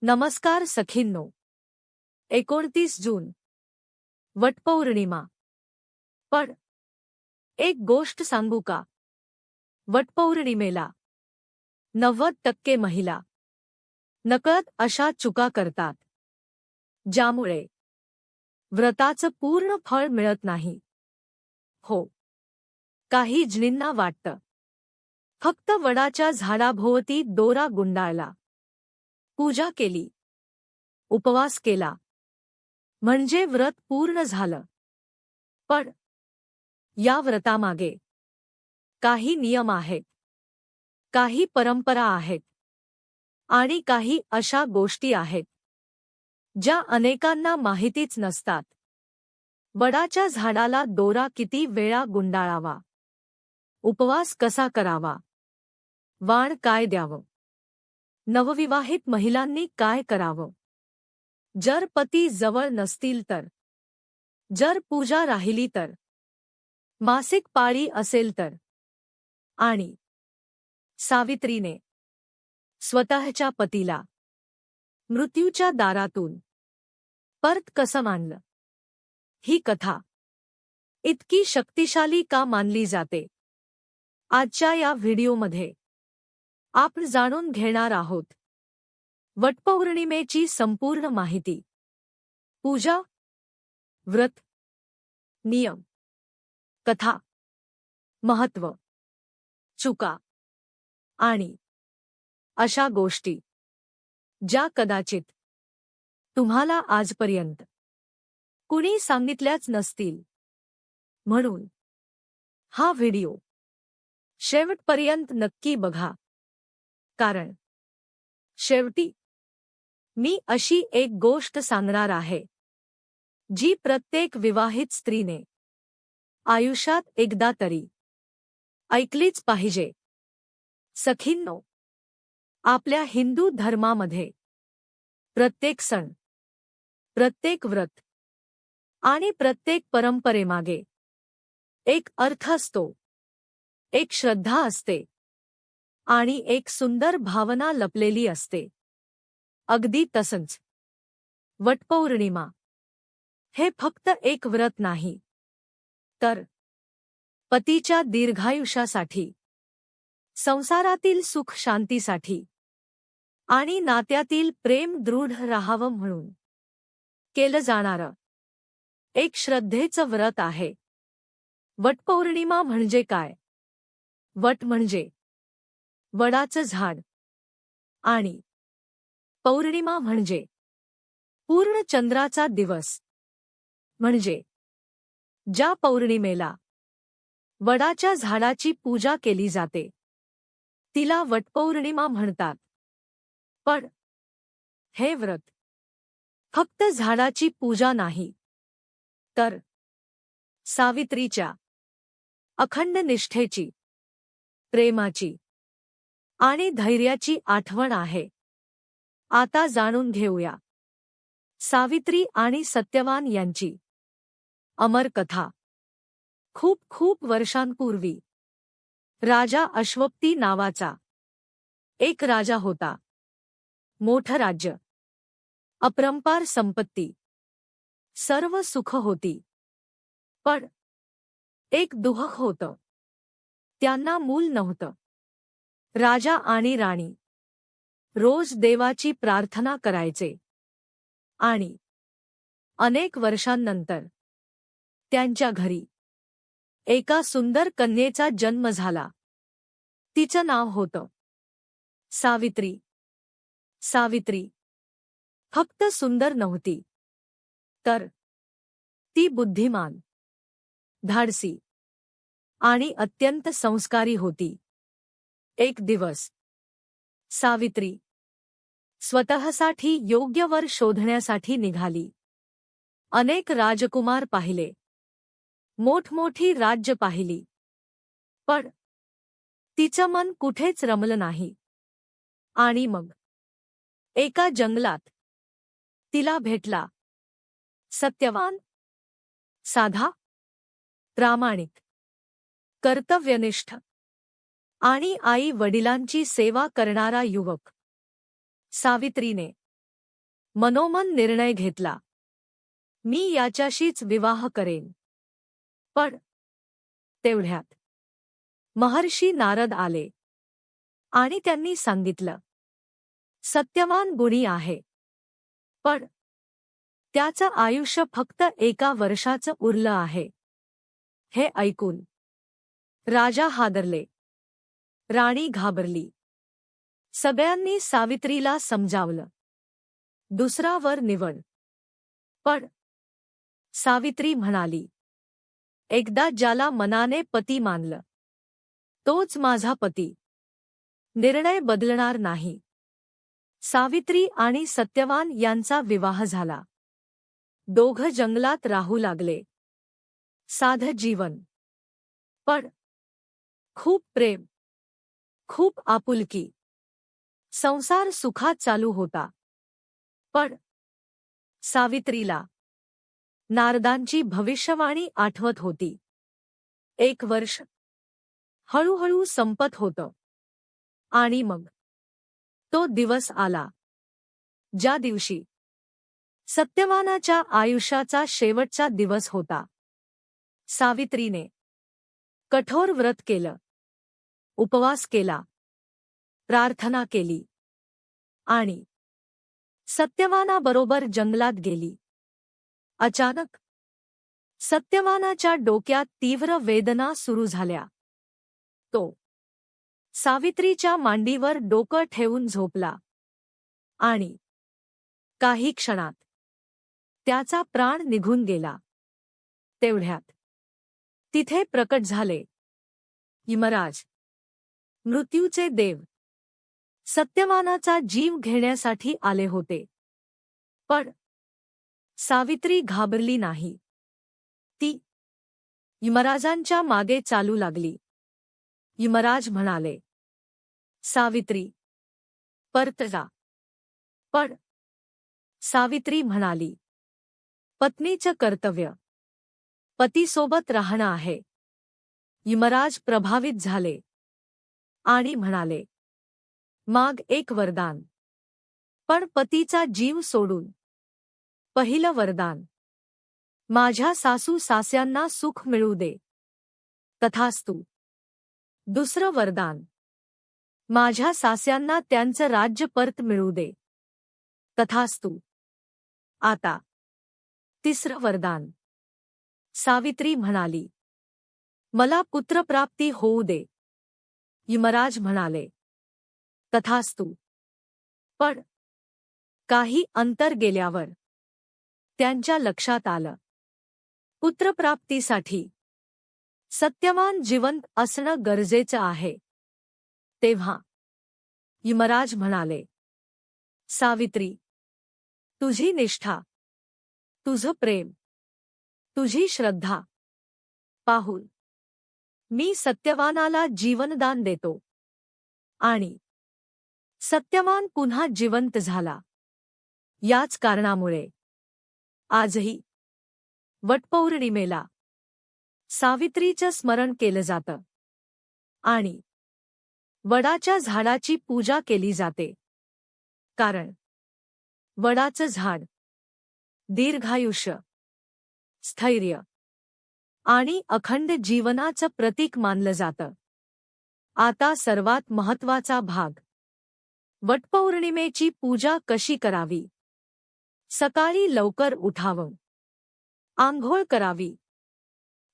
नमस्कार सखींनो. 29 जून वटपौर्णिमा. पण एक गोष्ट सांगू का? वटपौर्णिमेला 90% महिला नकळत अशा चुका करतात ज्यामुळे व्रताचं पूर्ण फळ मिळत नाही. हो, काही जणींना वाटतं फक्त वडाच्या झाडाभोवती दोरा गुंडाळला, पूजा केली, उपवास केला म्हणजे व्रत पूर्ण झालं. पण या व्रतामागे काही नियम आहेत, काही परंपरा आहेत आणि काही अशा गोष्टी आहेत ज्या अनेकांना माहितीच नसतात. वडाच्या झाडाला दोरा किती वेळा गुंडाळावा, उपवास कसा करावा, वाण काय द्यावं, नवविवाहित महिलांनी काय करावं, जर पती जवळ नसतील तर, जर पूजा राहिली तर, मासिक पाळी असेल तर, आणि सावित्रीने स्वतःच्या पतीला मृत्यूच्या दारातून परत कसं आणलं. ही कथा इतकी शक्तिशाली का मानली जाते? आजच्या या व्हिडिओमध्ये आपण जाणून घेणार आहोत वटपौर्णिमेची संपूर्ण माहिती, पूजा, व्रत, नियम, कथा, महत्त्व, चुका आणि अशा गोष्टी ज्या कदाचित तुम्हाला आजपर्यंत कुणी सांगितल्याच नसतील. म्हणून हा व्हिडिओ शेवटपर्यंत नक्की बघा, कारण शेवटी मी अशी एक गोष्ट सांगणार आहे जी प्रत्येक विवाहित स्त्रीने आयुष्यात एकदा तरी ऐकलीच पाहिजे. सखींनो, आपल्या हिंदू धर्मामध्ये प्रत्येक सण, प्रत्येक व्रत आणि प्रत्येक परंपरेमागे एक अर्थ असतो, एक श्रद्धा असते आणि एक सुंदर भावना लपलेली असते. अगदी तसंच वटपौर्णिमा हे फक्त एक व्रत नाही, तर पतीच्या दीर्घायुष्यासाठी, संसारातील सुख शांतीसाठी आणि नात्यातील प्रेम दृढ राहावं म्हणून केलं जाणारं एक श्रद्धेचं व्रत आहे. वटपौर्णिमा म्हणजे काय? वट म्हणजे वडाचं झाड आणि पौर्णिमा म्हणजे पूर्ण चंद्राचा दिवस. म्हणजे ज्या पौर्णिमेला वडाच्या झाडाची पूजा केली जाते तिला वटपौर्णिमा म्हणतात. पण हे व्रत फक्त झाडाची पूजा नाही, तर सावित्रीच्या अखंड निष्ठेची, प्रेमाची आणि धैर्याची आठवण आहे. आता जाणून घेऊया सावित्री आणि सत्यवान यांची अमर कथा. खूप खूप वर्षांपूर्वी राजा अश्वपती नावाचा एक राजा होता. मोठं राज्य, अपरंपार संपत्ती, सर्व सुख होती. पण एक दुःख होतं, त्यांना मूल नव्हतं. राजा आणि राणी रोज देवाची प्रार्थना करायचे आणि अनेक वर्षांनंतर त्यांच्या घरी एका सुंदर कन्येचा जन्म झाला. तिचं नाव होतं सावित्री. सावित्री फक्त सुंदर नव्हती, तर ती बुद्धिमान, धाडसी आणि अत्यंत संस्कारी होती. एक दिवस सावित्री स्वतःसाठी योग्य वर शोधण्यासाठी निघाली. अनेक राजकुमार पाहिले, मोठमोठी राज्य पाहिली, पण तिचं मन कुठेच रमलं नाही. आणि मग एका जंगलात तिला भेटला सत्यवान, साधा, प्रामाणिक, कर्तव्यनिष्ठ आणि आई वडिलांची सेवा करणारा युवक. सावित्रीने मनोमन निर्णय घेतला, मी याच्याशीच विवाह करेन. पण तेवढ्यात महर्षी नारद आले आणि त्यांनी सांगितलं, सत्यवान गुणी आहे, पण त्याचं आयुष्य फक्त 1 वर्षाचं उरलं आहे. हे ऐकून राजा हादरले, राणी घाबरली. सगळ्यांनी सावित्रीला समजावलं, दुसरा वर निवड. पण सावित्री म्हणाली, एकदा ज्याला मनाने पती मानलं, तोच माझा पती. निर्णय बदलणार नाही. सावित्री आणि सत्यवान यांचा विवाह झाला. दोघं जंगलात राहू लागले. साधं जीवन, पण खूप प्रेम, खूप आपुलकी. संसार सुखात चालू होता. पण सावित्रीला नारदांची भविष्यवाणी आठवत होती. 1 वर्ष हळूहळू संपत होतं. आणि मग तो दिवस आला, ज्या दिवशी सत्यवानाच्या आयुष्याचा शेवटचा दिवस होता. सावित्रीने कठोर व्रत केलं, उपवास केला, प्रार्थना केली आणि सत्यवानाबरोबर जंगलात गेली. अचानक सत्यवानाच्या डोक्यात तीव्र वेदना सुरू झाल्या. तो सावित्रीच्या मांडीवर डोकं ठेवून झोपला आणि काही क्षणात त्याचा प्राण निघून गेला. तेवढ्यात तिथे प्रकट झाले यमराज, मृत्यूचे देव. सत्यवानाचा जीव घेण्यासाठी आले होते. पण सावित्री घाबरली नाही. ती यमराजांच्या मागे चालू लागली. यमराज म्हणाले, सावित्री, परत जा. पण सावित्री म्हणाली, पत्नीचं कर्तव्य पतीसोबत राहणं आहे. यमराज प्रभावित झाले आणि म्हणाले, माग एक वरदान. पण पतीचा जीव सोडून. पहिलं वरदान, माझ्या सासू सास्यांना सुख मिळू दे. तथास्तु. दुसरं वरदान, माझ्या सास्यांना त्यांचं राज्य परत मिळू दे. तथास्तु. आता तिसरं वरदान. सावित्री म्हणाली, मला पुत्रप्राप्ती होऊ दे. यमराज म्हणाले, तथास्तु. पण काही अंतर गेल्यावर त्यांच्या लक्षात आलं, पुत्रप्राप्तीसाठी सत्यवान जिवंत असणं गरजेचं आहे. तेव्हा यमराज म्हणाले, सावित्री, तुझी निष्ठा, तुझं प्रेम, तुझी श्रद्धा पाहून मी सत्यवानाला जीवनदान देतो. आणि सत्यवान पुन्हा जिवंत झाला. याच कारणामुळे आजही वटपौर्णिमेला सावित्रीचं स्मरण केलं जातं आणि वडाच्या झाडाची पूजा केली जाते. कारण वडाचं झाड दीर्घायुष्य, स्थैर्य आणि अखंड जीवनाचं प्रतीक मानलं जातं. आता सर्वात महत्त्वाचा भाग, वटपौर्णिमेची पूजा कशी करावी. सकाळी लवकर उठावं, आंघोळ करावी,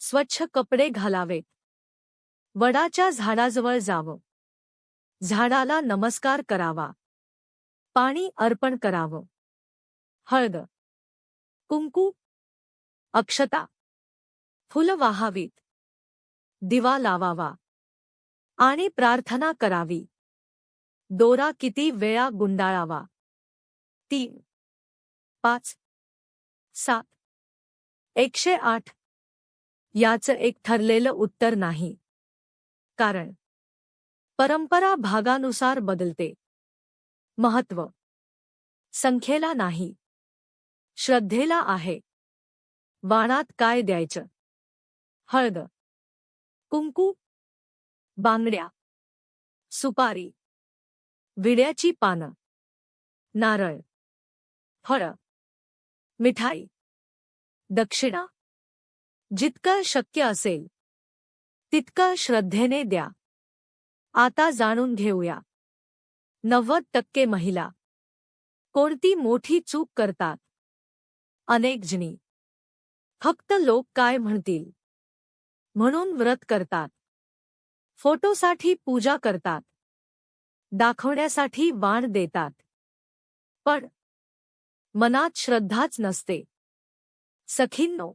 स्वच्छ कपडे घालावेत, वडाच्या झाडाजवळ जावं, झाडाला नमस्कार करावा, पाणी अर्पण करावं, हळद, कुंकू, अक्षता, फुलं वाहावीत, दिवा लावावा आणि प्रार्थना करावी. दोरा किती वेळा गुंडाळावा. 3, 5, 7, 108. याचं एक ठरलेलं उत्तर नाही. कारण परंपरा भागानुसार बदलते. महत्त्व संख्येला नाही, श्रद्धेला आहे. वाणात काय द्यायचं? हळद, कुंकू, बांगड्या, सुपारी, विड्याची पानं, नारळ, फळं, मिठाई, दक्षिणा जितकं शक्य असेल तितकं श्रद्धेने द्या. आता जाणून घेऊया 90% महिला कोणती मोठी चूक करतात. अनेक जणी फक्त लोक काय म्हणतील म्हणून व्रत करतात, फोटोसाठी पूजा करतात, दाखवण्यासाठी वाण देतात, पण मनात श्रद्धाच नसते. सखींनो,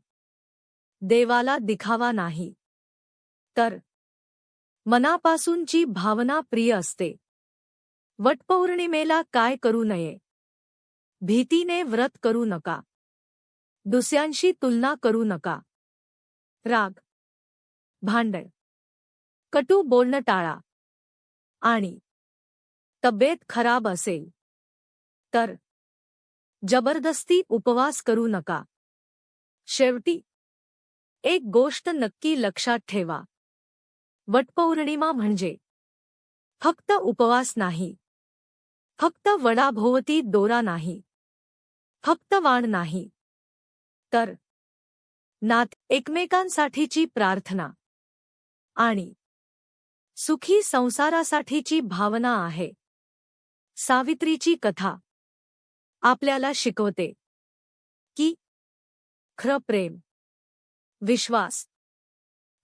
देवाला दिखावा नाही तर मनापासूनची भावना प्रिय असते. वटपौर्णिमेला काय करू नये? भीतीने व्रत करू नका. दुसऱ्यांशी तुलना करू नका. राग, भांडण, कटू बोलणं टाळा. आणि तब्येत खराब असेल तर जबरदस्ती उपवास करू नका. शेवटी एक गोष्ट नक्की लक्षात ठेवा, वटपौर्णिमा म्हणजे फक्त उपवास नाही, फक्त वडाभोवती दोरा नाही, फक्त वाण नाही, तर एकमेकांसाठीची प्रार्थना आणि सुखी संसारासाठीची भावना आहे. सावित्रीची कथा आपल्याला शिकवते की खरं प्रेम, विश्वास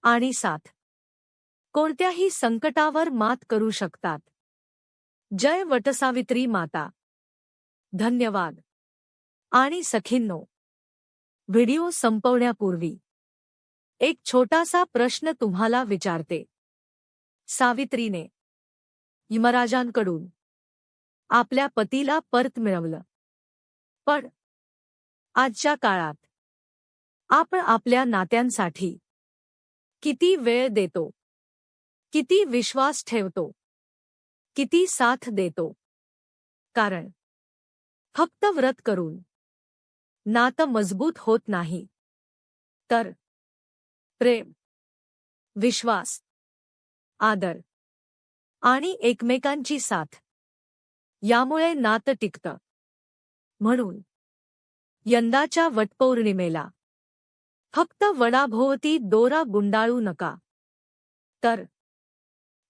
आणि साथ कोणत्याही संकटावर मात करू शकतात. जय वटसावित्री माता. धन्यवाद. आणि सखींनो, व्हिडिओ संपवण्यापूर्वी एक छोटासा प्रश्न तुम्हाला विचारते. सावित्रीने यमराजांकडून आपल्या पतीला परत मिळवलं, पण आजच्या काळात आपण आपल्या नात्यांसाठी किती वेळ देतो, किती विश्वास ठेवतो, किती साथ देतो? कारण फक्त व्रत करून नातं मजबूत होत नाही, तर प्रेम, विश्वास, आदर आणि एकमेकांची साथ यामुळे नातं टिकतं. म्हणून यंदाच्या वटपौर्णिमेला फक्त वडाभोवती दोरा गुंडाळू नका, तर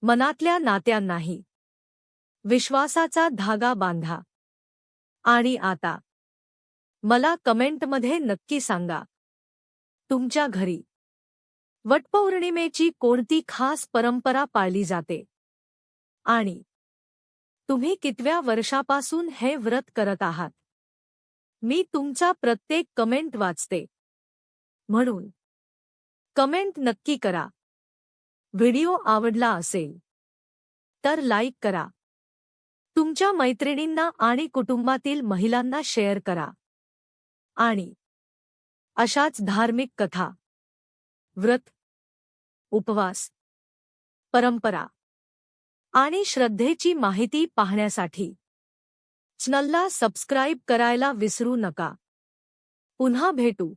मनातल्या नात्यांनाही विश्वासाचा धागा बांधा. आणि आता मला कमेंटमध्ये नक्की सांगा, तुमच्या घरी वटपौर्णिमेची कोणती खास परंपरा पाळली जाते आणि तुम्ही कितव्या वर्षापासून हे व्रत करत आहात? मी तुमचा प्रत्येक कमेंट वाचते, म्हणून कमेंट नक्की करा. व्हिडिओ आवडला असेल तर लाईक करा, तुमच्या मैत्रिणींना आणि कुटुंबातील महिलांना शेअर करा. आणि अशाच धार्मिक कथा, व्रत, उपवास, परंपरा आणि श्रद्धेची माहिती पाहण्यासाठी चॅनलला सबस्क्राईब करायला विसरू नका. पुन्हा भेटू.